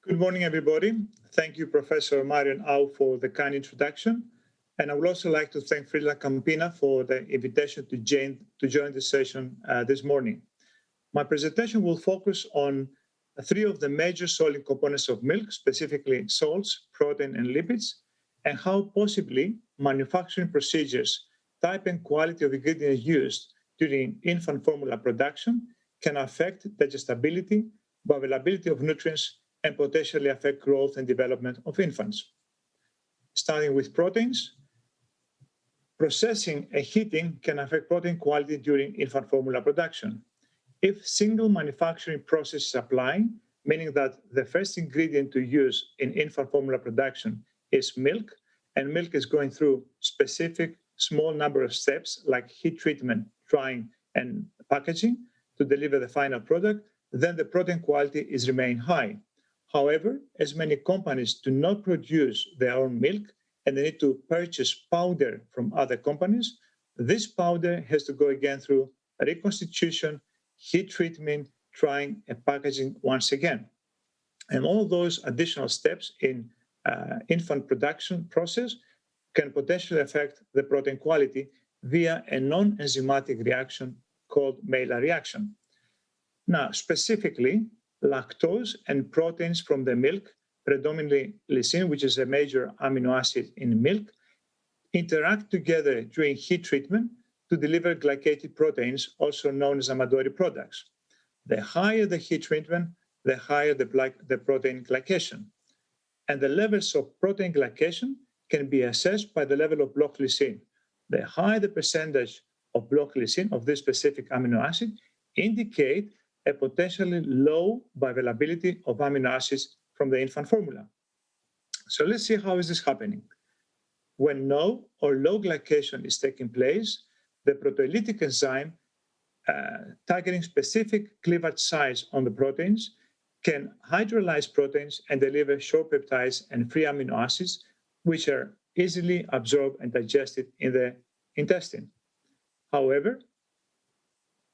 Good morning, everybody. Thank you, Professor Marion Au, for the kind introduction. And I would also like to thank FrieslandCampina for the invitation to join this session this morning. My presentation will focus on three of the major solid components of milk, specifically salts, protein, and lipids, and how possibly manufacturing procedures, type and quality of ingredients used during infant formula production can affect digestibility, bioavailability of nutrients, and potentially affect growth and development of infants. Starting with proteins, processing and heating can affect protein quality during infant formula production. If single manufacturing process is applied, meaning that the first ingredient to use in infant formula production is milk, and milk is going through specific small number of steps like heat treatment, drying, and packaging to deliver the final product, then the protein quality is remain high. However, as many companies do not produce their own milk and they need to purchase powder from other companies, this powder has to go again through reconstitution, heat treatment, drying, and packaging once again. And all those additional steps in infant production process can potentially affect the protein quality via a non-enzymatic reaction called Maillard reaction. Now, specifically, lactose and proteins from the milk, predominantly lysine, which is a major amino acid in milk, interact together during heat treatment to deliver glycated proteins, also known as Amadori products. The higher the heat treatment, the higher the protein glycation. And the levels of protein glycation can be assessed by the level of block lysine. The higher the percentage of block lysine of this specific amino acid indicate a potentially low bioavailability of amino acids from the infant formula. So let's see how is this happening. When no or low glycation is taking place, the proteolytic enzyme targeting specific cleavage sites on the proteins can hydrolyze proteins and deliver short peptides and free amino acids, which are easily absorbed and digested in the intestine. However,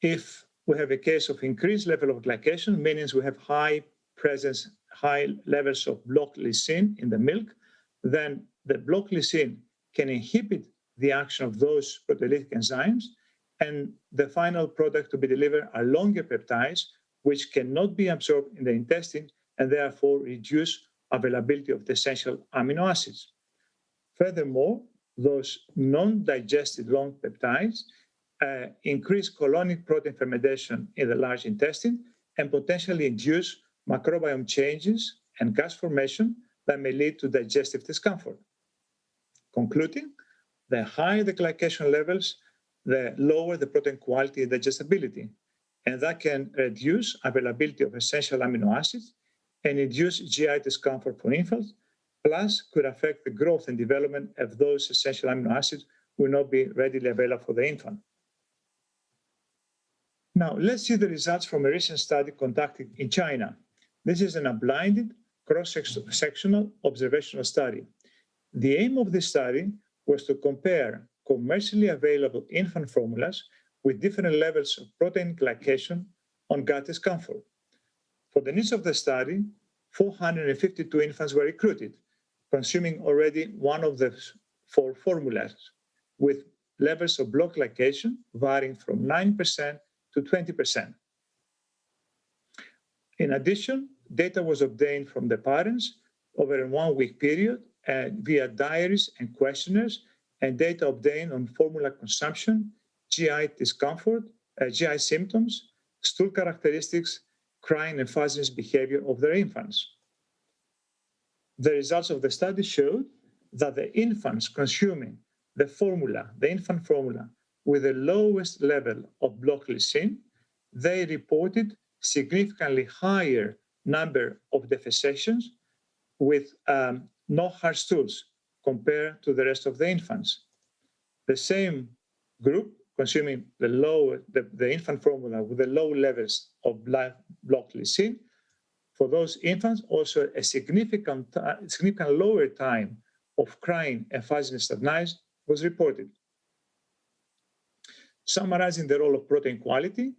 if we have a case of increased level of glycation, meaning we have high levels of block lysine in the milk, then the block lysine can inhibit the action of those proteolytic enzymes, and the final product to be delivered are longer peptides, which cannot be absorbed in the intestine and therefore reduce availability of the essential amino acids. Furthermore, those non-digested long peptides increase colonic protein fermentation in the large intestine and potentially induce microbiome changes and gas formation that may lead to digestive discomfort. Concluding, the higher the glycation levels, the lower the protein quality and digestibility, and that can reduce availability of essential amino acids and induce GI discomfort for infants, plus could affect the growth and development of those essential amino acids will not be readily available for the infant. Now, let's see the results from a recent study conducted in China. This is an unblinded, cross-sectional observational study. The aim of this study was to compare commercially available infant formulas with different levels of protein glycation on gut discomfort. For the needs of the study, 452 infants were recruited, consuming already one of the 4 formulas, with levels of block glycation varying from 9% to 20%. In addition, data was obtained from the parents over a 1-week period via diaries and questionnaires, and data obtained on formula consumption, GI discomfort, GI symptoms, stool characteristics, crying and fuzziness behavior of their infants. The results of the study showed that the infants consuming the infant formula with the lowest level of block lysine, they reported significantly higher number of defecations with no hard stools compared to the rest of the infants. The same group consuming the infant formula with the low levels of block lysine, for those infants also a significant lower time of crying and fuzziness at night was reported. Summarizing the role of protein quality,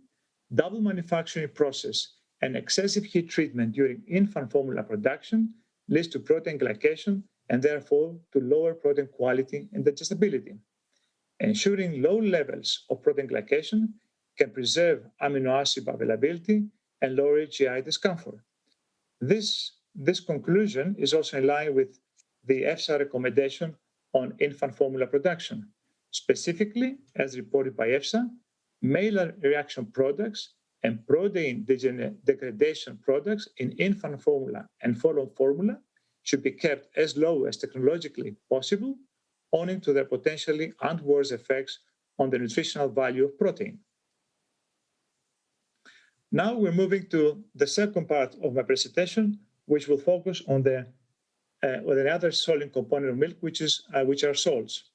double manufacturing process and excessive heat treatment during infant formula production leads to protein glycation and therefore to lower protein quality and digestibility. Ensuring low levels of protein glycation can preserve amino acid availability and lower GI discomfort. This conclusion is also in line with the EFSA recommendation on infant formula production. Specifically, as reported by EFSA, Maillard reaction products and protein degradation products in infant formula and follow-on formula should be kept as low as technologically possible, owing to their potentially adverse effects on the nutritional value of protein. Now we're moving to the second part of my presentation, which will focus on the other solid component of milk, which are salts.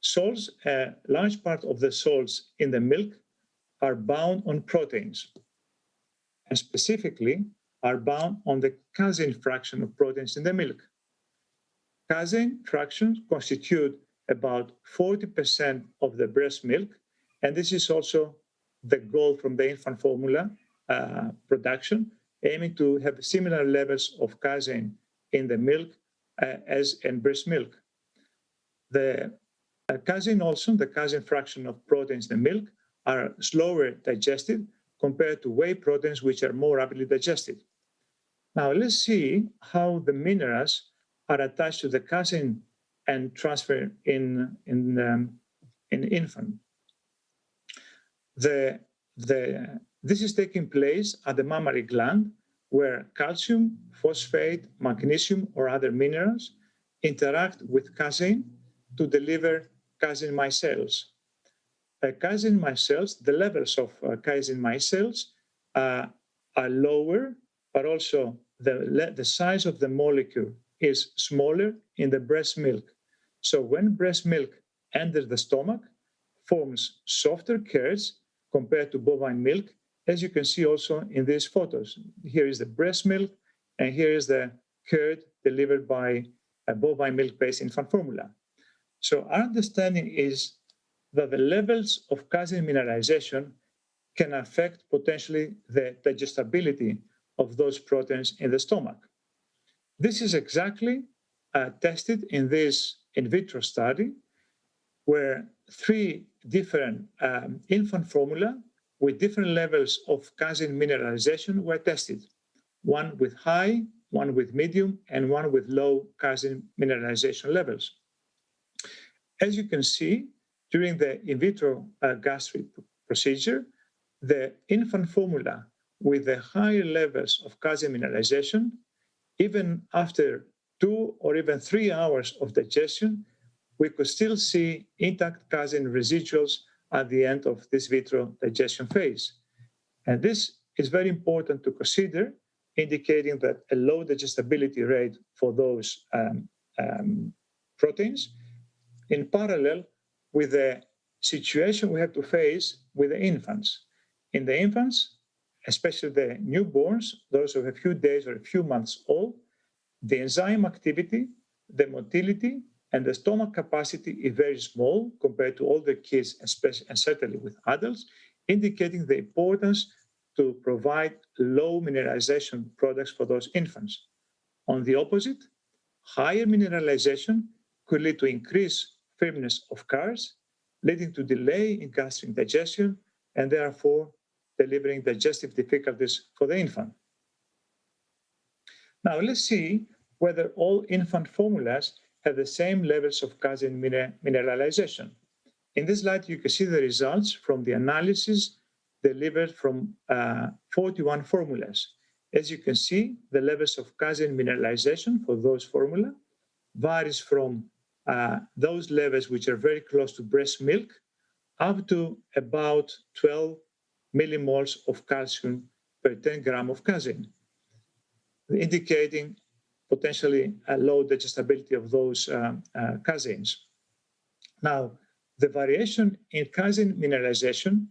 Salts, a large part of the salts in the milk are bound on proteins, and specifically are bound on the casein fraction of proteins in the milk. Casein fractions constitute about 40% of the breast milk, and this is also the goal from the infant formula production, aiming to have similar levels of casein in the milk as in breast milk. The casein also, the casein fraction of proteins in the milk, are slower digested compared to whey proteins, which are more rapidly digested. Now let's see how the minerals are attached to the casein and transfer in infant. This is taking place at the mammary gland, where calcium, phosphate, magnesium, or other minerals interact with casein to deliver casein micelles. Casein micelles, the levels of casein micelles are lower, but also the size of the molecule is smaller in the breast milk. So when breast milk enters the stomach, forms softer curds compared to bovine milk, as you can see also in these photos. Here is the breast milk, and here is the curd delivered by a bovine milk-based infant formula. So our understanding is that the levels of casein mineralization can affect potentially the digestibility of those proteins in the stomach. This is exactly tested in this in vitro study, where 3 different infant formula with different levels of casein mineralization were tested. One with high, one with medium, and one with low casein mineralization levels. As you can see, during the in vitro gastric procedure, the infant formula with the higher levels of casein mineralization, even after 2 or even 3 hours of digestion, we could still see intact casein residuals at the end of this vitro digestion phase. And this is very important to consider, indicating that a low digestibility rate for those proteins, in parallel with the situation we have to face with the infants. In the infants, especially the newborns, those of a few days or a few months old, the enzyme activity, the motility, and the stomach capacity is very small compared to older kids, especially and certainly with adults, indicating the importance to provide low mineralization products for those infants. On the opposite, higher mineralization could lead to increased firmness of cars, leading to delay in gastric digestion and therefore delivering digestive difficulties for the infant. Now let's see whether all infant formulas have the same levels of casein mineralization. In this slide, you can see the results from the analysis delivered from 41 formulas. As you can see, the levels of casein mineralization for those formula varies from those levels which are very close to breast milk up to about 12 millimoles of calcium per 10 gram of casein, indicating potentially a low digestibility of those caseins. Now, the variation in casein mineralization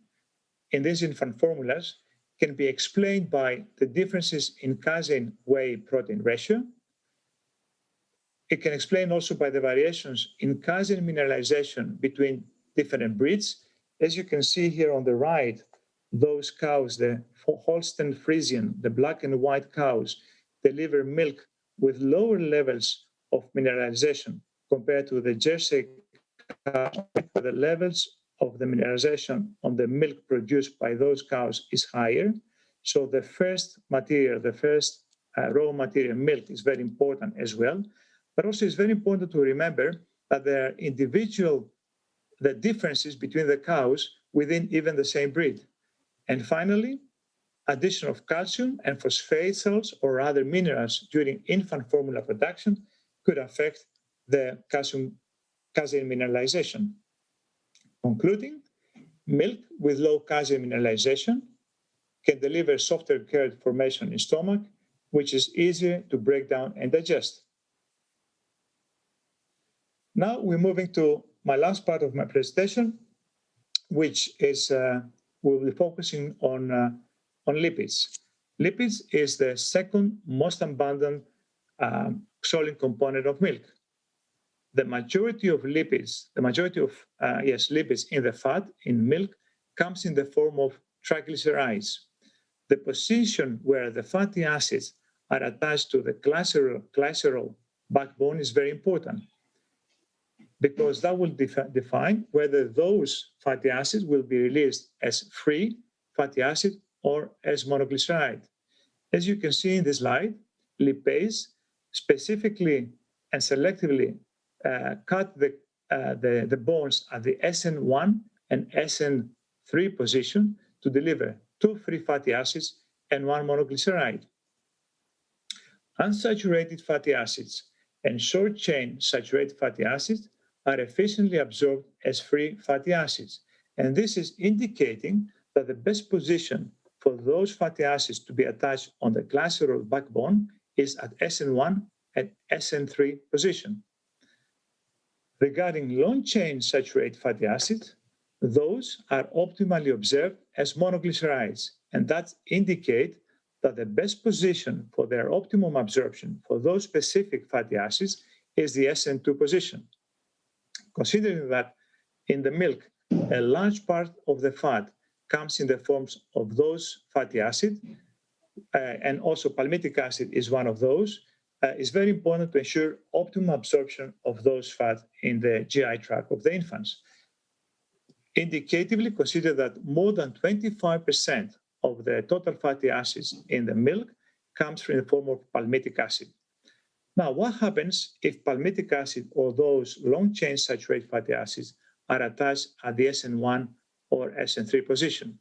in these infant formulas can be explained by the differences in casein whey protein ratio. It can explain also by the variations in casein mineralization between different breeds. As you can see here on the right, those cows, the Holstein Friesian, the black and white cows, deliver milk with lower levels of mineralization compared to the Jersey cows. The levels of the mineralization on the milk produced by those cows is higher. So the first material, the first raw material, milk, is very important as well. But also it's very important to remember that there are the differences between the cows within even the same breed. And finally, addition of calcium and phosphate salts or other minerals during infant formula production could affect the casein mineralization. Concluding, milk with low casein mineralization can deliver softer curd formation in stomach, which is easier to break down and digest. Now we're moving to my last part of my presentation, which is we'll be focusing on lipids. Lipids is the second most abundant solid component of milk. The majority of lipids, lipids in the fat in milk comes in the form of triglycerides. The position where the fatty acids are attached to the glycerol backbone is very important, because that will define whether those fatty acids will be released as free fatty acid or as monoglyceride. As you can see in this slide, lipase specifically and selectively cut the bonds at the SN1 and SN3 position to deliver 2 free fatty acids and 1 monoglyceride. Unsaturated fatty acids and short-chain saturated fatty acids are efficiently absorbed as free fatty acids. And this is indicating that the best position for those fatty acids to be attached on the glycerol backbone is at SN1 and SN3 position. Regarding long-chain saturated fatty acids, those are optimally observed as monoglycerides, and that indicates that the best position for their optimum absorption for those specific fatty acids is the SN2 position. Considering that in the milk, a large part of the fat comes in the forms of those fatty acids, and also palmitic acid is one of those, it's very important to ensure optimum absorption of those fats in the GI tract of the infants. Indicatively, consider that more than 25% of the total fatty acids in the milk comes from the form of palmitic acid. Now, what happens if palmitic acid or those long-chain saturated fatty acids are attached at the SN1 or SN3 position?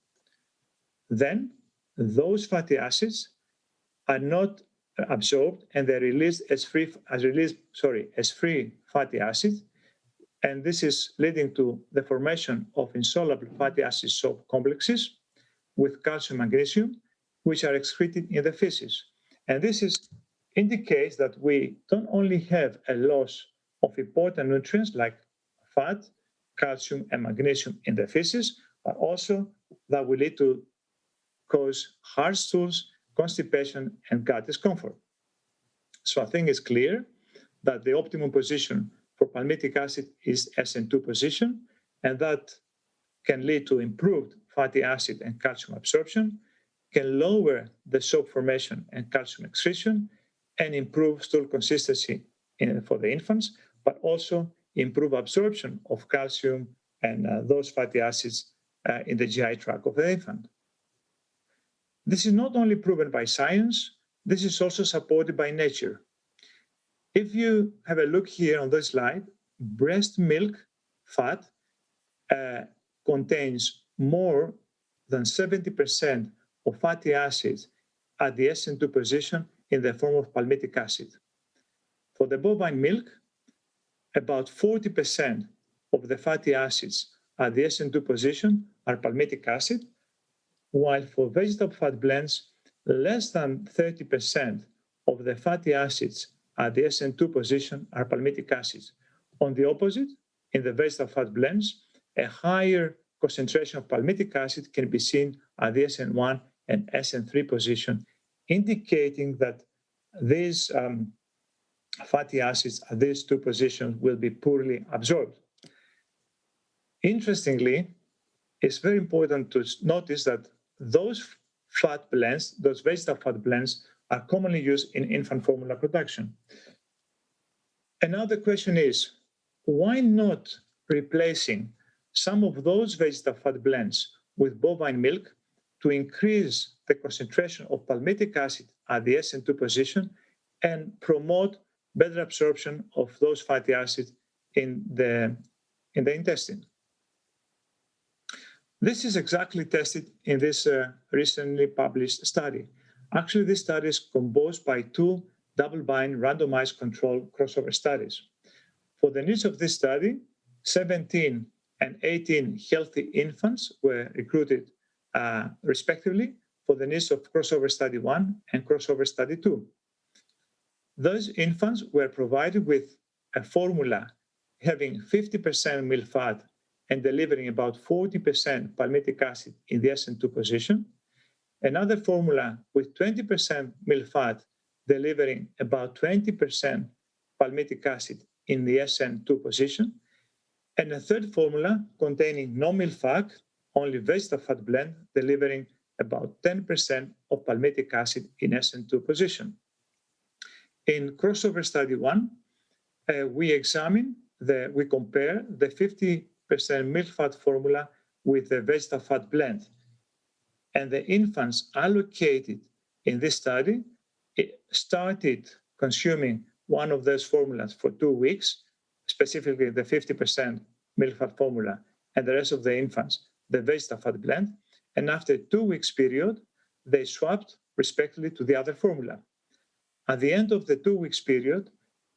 Then those fatty acids are not absorbed and they're released as free fatty acids, and this is leading to the formation of insoluble fatty acid soap complexes with calcium and magnesium, which are excreted in the feces. And this indicates that we don't only have a loss of important nutrients like fat, calcium, and magnesium in the feces, but also that will lead to cause hard stools, constipation, and gut discomfort. So I think it's clear that the optimum position for palmitic acid is SN2 position, and that can lead to improved fatty acid and calcium absorption, can lower the soap formation and calcium excretion, and improve stool consistency for the infants, but also improve absorption of calcium and those fatty acids in the GI tract of the infant. This is not only proven by science, this is also supported by nature. If you have a look here on this slide, breast milk fat contains more than 70% of fatty acids at the SN2 position in the form of palmitic acid. For the bovine milk, about 40% of the fatty acids at the SN2 position are palmitic acid, while for vegetable fat blends, less than 30% of the fatty acids at the SN2 position are palmitic acids. On the opposite, in the vegetable fat blends, a higher concentration of palmitic acid can be seen at the SN1 and SN3 position, indicating that these fatty acids at these two positions will be poorly absorbed. Interestingly, it's very important to notice that those fat blends, those vegetable fat blends, are commonly used in infant formula production. And now the question is, why not replacing some of those vegetable fat blends with bovine milk to increase the concentration of palmitic acid at the SN2 position and promote better absorption of those fatty acids in the intestine? This is exactly tested in this recently published study. Actually, this study is composed by two double-blind randomized control crossover studies. For the needs of this study, 17 and 18 healthy infants were recruited respectively for the needs of crossover study 1 and crossover study 2. Those infants were provided with a formula having 50% milk fat and delivering about 40% palmitic acid in the SN2 position, another formula with 20% milk fat delivering about 20% palmitic acid in the SN2 position, and a third formula containing no milk fat, only vegetable fat blend, delivering about 10% of palmitic acid in SN2 position. In crossover study 1, we compare the 50% milk fat formula with the vegetable fat blend. And the infants allocated in this study started consuming one of those formulas for 2 weeks, specifically the 50% milk fat formula, and the rest of the infants, the vegetable fat blend. And after a 2 weeks period, they swapped respectively to the other formula. At the end of the 2 weeks period,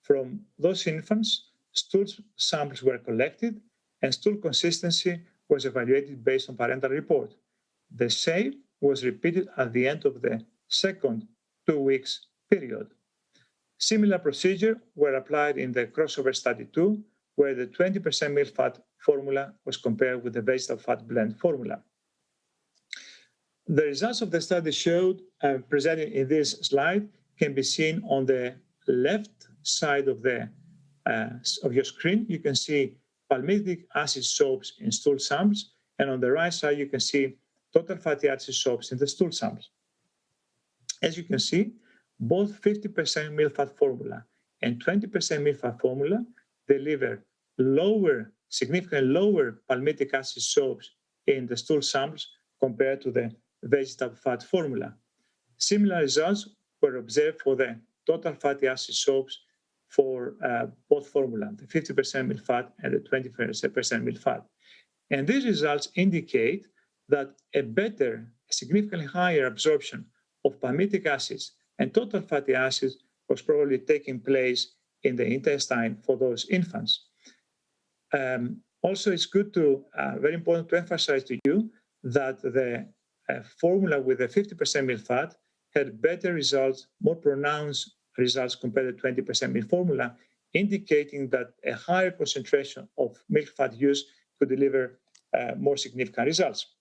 from those infants, stool samples were collected and stool consistency was evaluated based on parental report. The same was repeated at the end of the second 2 weeks period. Similar procedure were applied in the crossover study 2, where the 20% milk fat formula was compared with the vegetable fat blend formula. The results of the study showed, presented in this slide, can be seen on the left side of your screen. You can see palmitic acid soaps in stool samples, and on the right side you can see total fatty acid soaps in the stool samples. As you can see, both 50% milk fat formula and 20% milk fat formula deliver significantly lower palmitic acid soaps in the stool samples compared to the vegetable fat formula. Similar results were observed for the total fatty acid soaps for both formula, the 50% milk fat and the 20% milk fat. And these results indicate that a significantly higher absorption of palmitic acids and total fatty acids was probably taking place in the intestine for those infants. Also, it's very important to emphasize to you that the formula with the 50% milk fat had better results, more pronounced results compared to 20% milk formula, indicating that a higher concentration of milk fat use could deliver more significant results.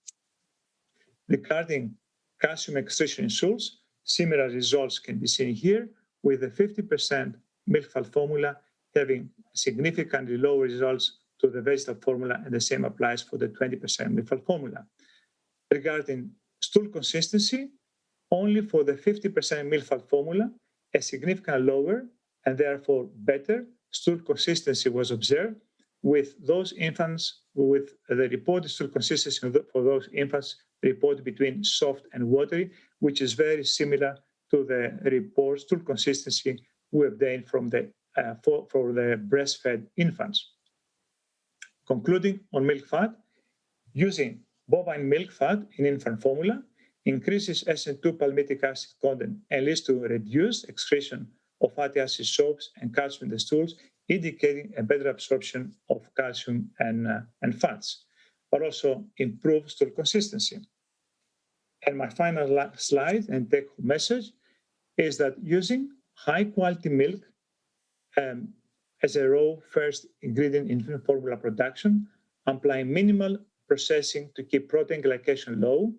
Regarding calcium excretion in stools, similar results can be seen here, with the 50% milk fat formula having significantly lower results to the vegetable formula, and the same applies for the 20% milk fat formula. Regarding stool consistency, only for the 50% milk fat formula, a significantly lower and therefore better stool consistency was observed with those infants with the reported stool consistency for those infants reported between soft and watery, which is very similar to the report stool consistency we obtained from for the breastfed infants. Concluding on milk fat, using bovine milk fat in infant formula increases SN2 palmitic acid content and leads to reduced excretion of fatty acid soaps and calcium in the stools, indicating a better absorption of calcium and fats, but also improves stool consistency. And my final slide and take-home message is that using high-quality milk as a raw first ingredient in infant formula production, applying minimal processing to keep protein glycation low,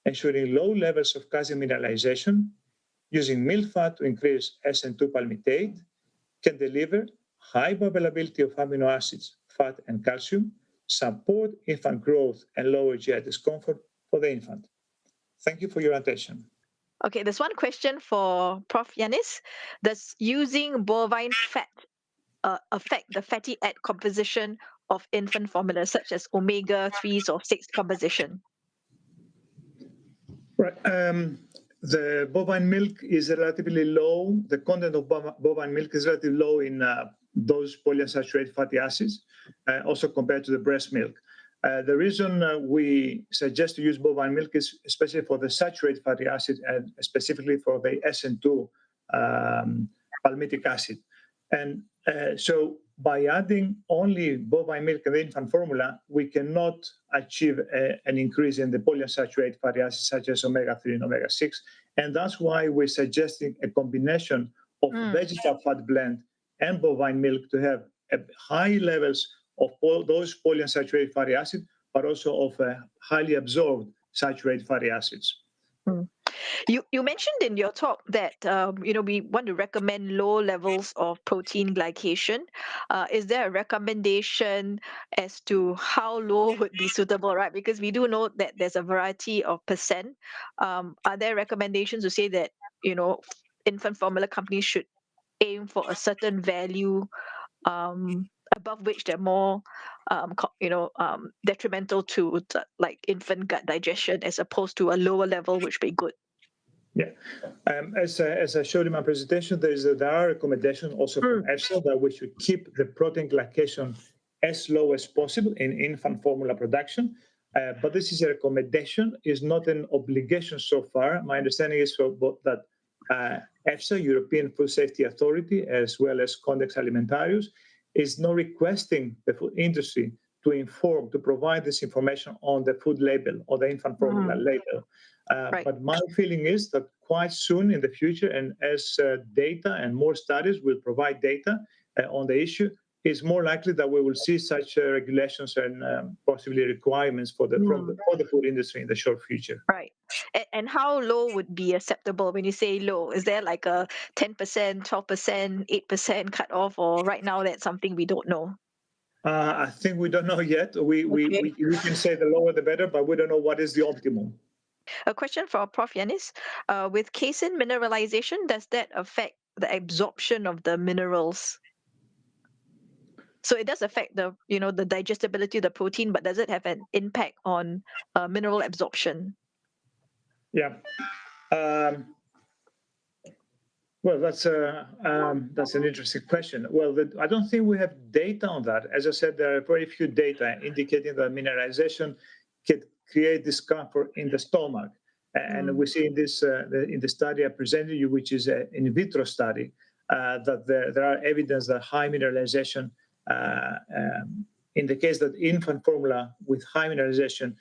ensuring low levels of calcium mineralization, using milk fat to increase SN2 palmitate, can deliver high bioavailability of amino acids, fat, and calcium, support infant growth, and lower GI discomfort for the infant. Thank you for your attention. Okay, there's one question for Prof. Yannis. Does using bovine fat affect the fatty acid composition of infant formula, such as omega-3s or 6 composition? Right. The bovine milk is relatively low. The content of bovine milk is relatively low in those polyunsaturated fatty acids, also compared to the breast milk. The reason we suggest to use bovine milk is especially for the saturated fatty acid and specifically for the SN2 palmitic acid. And so by adding only bovine milk in the infant formula, we cannot achieve an increase in the polyunsaturated fatty acids such as omega-3 and omega-6. And that's why we're suggesting a combination of vegetable fat blend and bovine milk to have high levels of those polyunsaturated fatty acids, but also of highly absorbed saturated fatty acids. You mentioned in your talk that we want to recommend low levels of protein glycation. Is there a recommendation as to how low would be suitable, right? Because we do know that there's a variety of percent. Are there recommendations to say that infant formula companies should aim for a certain value above which they're more detrimental to like infant gut digestion as opposed to a lower level which would be good? Yeah, as I showed in my presentation, there are recommendations also from EFSA that we should keep the protein glycation as low as possible in infant formula production. But this is a recommendation, is not an obligation so far. My understanding is that EFSA, European Food Safety Authority, as well as Codex Alimentarius, is not requesting the food industry to provide this information on the food label or the infant formula label. Right. But my feeling is that quite soon in the future, and as data and more studies will provide data on the issue, it's more likely that we will see such regulations and possibly requirements for the food industry in the short future. Right. And how low would be acceptable when you say low? Is there like a 10%, 12%, 8% cut off, or right now that's something we don't know? I think we don't know yet. We can say the lower the better, but we don't know what is the optimum. A question for Prof. Yannis. With casein mineralization, does that affect the absorption of the minerals? So it does affect the digestibility of the protein, but does it have an impact on mineral absorption? Yeah. Well, that's an interesting question. Well, I don't think we have data on that. As I said, there are very few data indicating that mineralization can create discomfort in the stomach. And we see in this in the study I presented you, which is an in vitro study, that there are evidence that high mineralization indicates that infant formula with high mineralization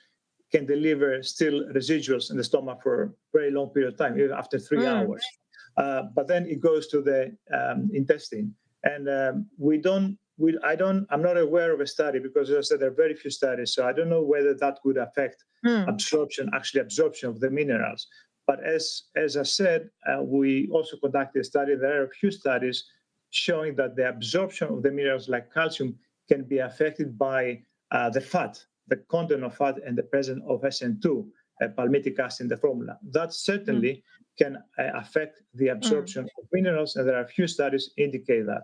can deliver still residuals in the stomach for a very long period of time, even after 3 hours. But then it goes to the intestine, and I'm not aware of a study because, as I said, there are very few studies, so I don't know whether that would affect absorption of the minerals. But as I said, we also conducted a study. There are a few studies showing that the absorption of the minerals like calcium can be affected by the fat, the content of fat, and the presence of SN2, palmitic acid in the formula. That certainly can affect the absorption of minerals, and there are a few studies indicate that.